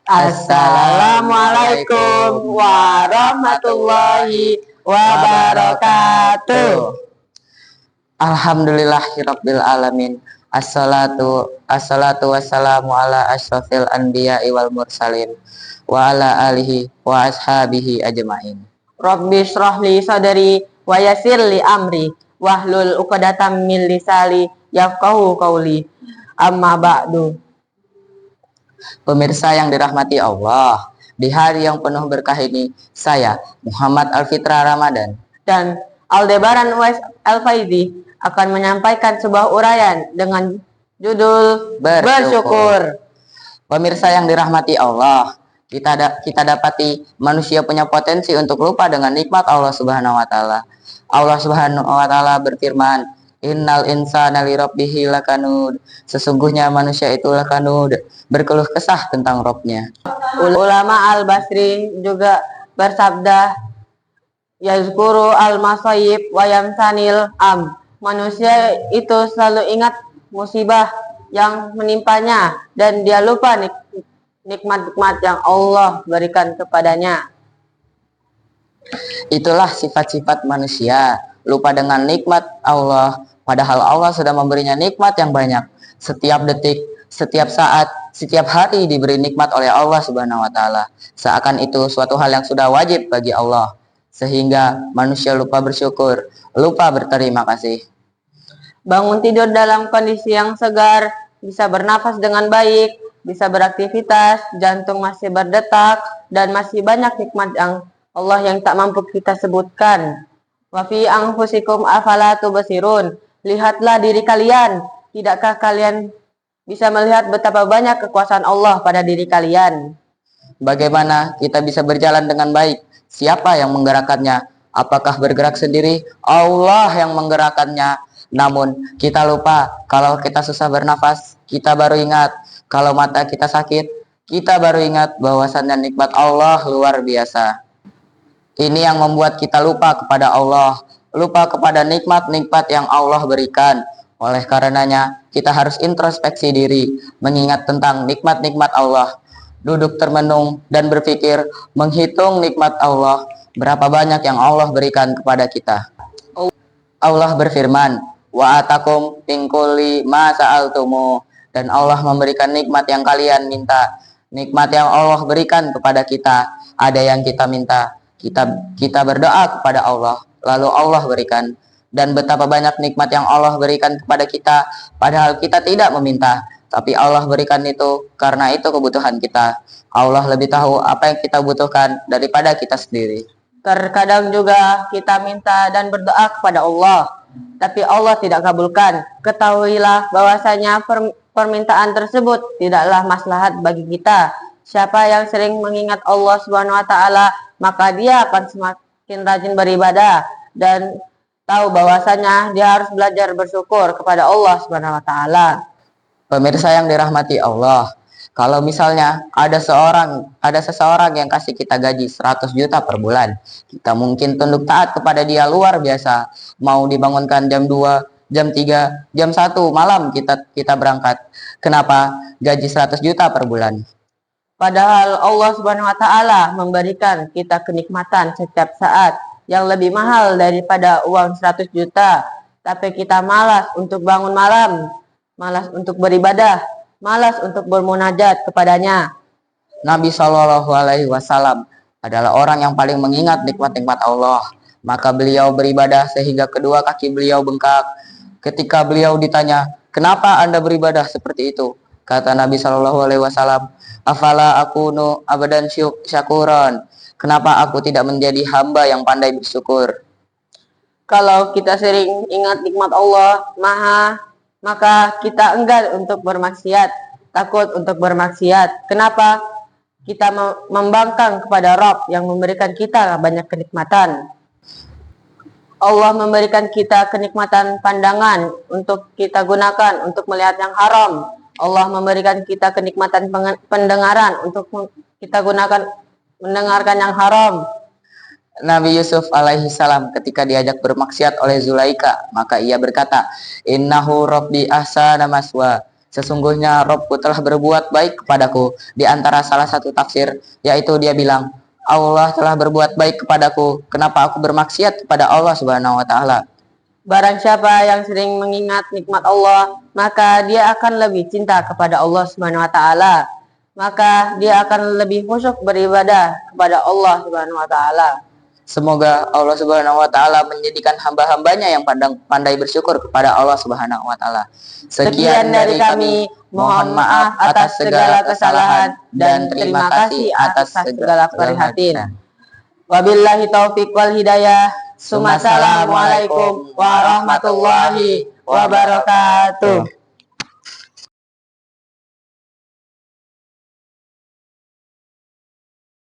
Assalamualaikum warahmatullahi wabarakatuh. Alhamdulillahirabbil alamin. Assalatu wassalamu ala asyrafil anbiya'i wal mursalin wa ala alihi wa ashabihi ajmain. Rabbi shrah li sadri wa yassir li amri wahlul 'uqdatam min lisani yafqahu qawli. Amma ba'du. Pemirsa yang dirahmati Allah, di hari yang penuh berkah ini, saya Muhammad Alfitra Ramadan dan Aldebaran Uwais Al-Faizi akan menyampaikan sebuah uraian dengan judul bersyukur. Pemirsa yang dirahmati Allah, kita dapati manusia punya potensi untuk lupa dengan nikmat Allah Subhanahu wa taala. Allah Subhanahu wa taala berfirman, Innal insana li rabbihi lakanud. Sesungguhnya manusia itu lakanud, berkeluh kesah tentang Robnya. Ulama Al-Basri juga bersabda, yazkuru al-masayib wa yamsanil am. Manusia itu selalu ingat musibah yang menimpanya dan dia lupa nikmat-nikmat yang Allah berikan kepadanya. Itulah sifat-sifat manusia, lupa dengan nikmat Allah, padahal Allah sudah memberinya nikmat yang banyak. Setiap detik, setiap saat, setiap hari diberi nikmat oleh Allah Subhanahu wa taala. Seakan itu suatu hal yang sudah wajib bagi Allah, sehingga manusia lupa bersyukur, lupa berterima kasih. Bangun tidur dalam kondisi yang segar, bisa bernafas dengan baik, bisa beraktivitas, jantung masih berdetak, dan masih banyak nikmat yang Allah yang tak mampu kita sebutkan. Wa fi anfusikum afala tubsirun. Lihatlah diri kalian, tidakkah kalian bisa melihat betapa banyak kekuasaan Allah pada diri kalian? Bagaimana kita bisa berjalan dengan baik? Siapa yang menggerakkannya? Apakah bergerak sendiri? Allah yang menggerakkannya. Namun kita lupa, kalau kita susah bernafas, kita baru ingat. Kalau mata kita sakit, kita baru ingat bahwasannya nikmat Allah luar biasa. Ini yang membuat kita lupa kepada Allah, lupa kepada nikmat-nikmat yang Allah berikan. Oleh karenanya, kita harus introspeksi diri, mengingat tentang nikmat-nikmat Allah. Duduk termenung dan berpikir, menghitung nikmat Allah, berapa banyak yang Allah berikan kepada kita. Allah berfirman, wa atakum min kulli ma sa'altumu, dan Allah memberikan nikmat yang kalian minta. Nikmat yang Allah berikan kepada kita, ada yang kita minta. Kita berdoa kepada Allah, lalu Allah berikan. Dan betapa banyak nikmat yang Allah berikan kepada kita, padahal kita tidak meminta, tapi Allah berikan itu karena itu kebutuhan kita. Allah lebih tahu apa yang kita butuhkan daripada kita sendiri. Terkadang juga kita minta dan berdoa kepada Allah, tapi Allah tidak kabulkan. Ketahuilah bahwasanya permintaan tersebut tidaklah maslahat bagi kita. Siapa yang sering mengingat Allah Subhanahu wa taala, maka dia akan semakin rajin beribadah dan tahu bahwasanya dia harus belajar bersyukur kepada Allah Subhanahu wa taala. Pemirsa yang dirahmati Allah, kalau misalnya ada seseorang yang kasih kita gaji 100 juta per bulan, kita mungkin tunduk taat kepada dia luar biasa. Mau dibangunkan jam 2, jam 3, jam 1 malam kita berangkat. Kenapa? Gaji 100 juta per bulan. Padahal Allah Subhanahu wa taala memberikan kita kenikmatan setiap saat yang lebih mahal daripada uang 100 juta. Tapi kita malas untuk bangun malam, malas untuk beribadah, malas untuk bermunajat kepadanya. Nabi Shallallahu alaihi wasallam adalah orang yang paling mengingat nikmat-nikmat Allah. Maka beliau beribadah sehingga kedua kaki beliau bengkak. Ketika beliau ditanya, "Kenapa Anda beribadah seperti itu?" Kata Nabi Shallallahu alaihi wasallam, "Afala akunu abadan syakuran." Kenapa aku tidak menjadi hamba yang pandai bersyukur? Kalau kita sering ingat nikmat Allah maka kita enggan untuk bermaksiat, takut untuk bermaksiat. Kenapa? Kita membangkang kepada Rabb yang memberikan kita banyak kenikmatan. Allah memberikan kita kenikmatan pandangan untuk kita gunakan untuk melihat yang haram. Allah memberikan kita kenikmatan pendengaran untuk kita gunakan mendengarkan yang haram. Nabi Yusuf alaihi salam ketika diajak bermaksiat oleh Zulaika, maka ia berkata, "Innahu rabbi ahsana maswa." Sesungguhnya Robku telah berbuat baik kepadaku. Di antara salah satu tafsir, yaitu dia bilang, Allah telah berbuat baik kepadaku. Kenapa aku bermaksiat kepada Allah Subhanahu wa Ta'ala? Barang siapa yang sering mengingat nikmat Allah, maka dia akan lebih cinta kepada Allah Subhanahu wa Ta'ala. Maka dia akan lebih khusyuk beribadah kepada Allah Subhanahu wa Ta'ala. Semoga Allah Subhanahu wa Ta'ala menjadikan hamba-hambanya yang pandai bersyukur kepada Allah Subhanahu wa Ta'ala. Sekian dari kami, mohon maaf atas segala kesalahan dan terima kasih atas segala perhatian. Wabillahi taufiq wal hidayah. Assalamualaikum warahmatullahi wabarakatuh.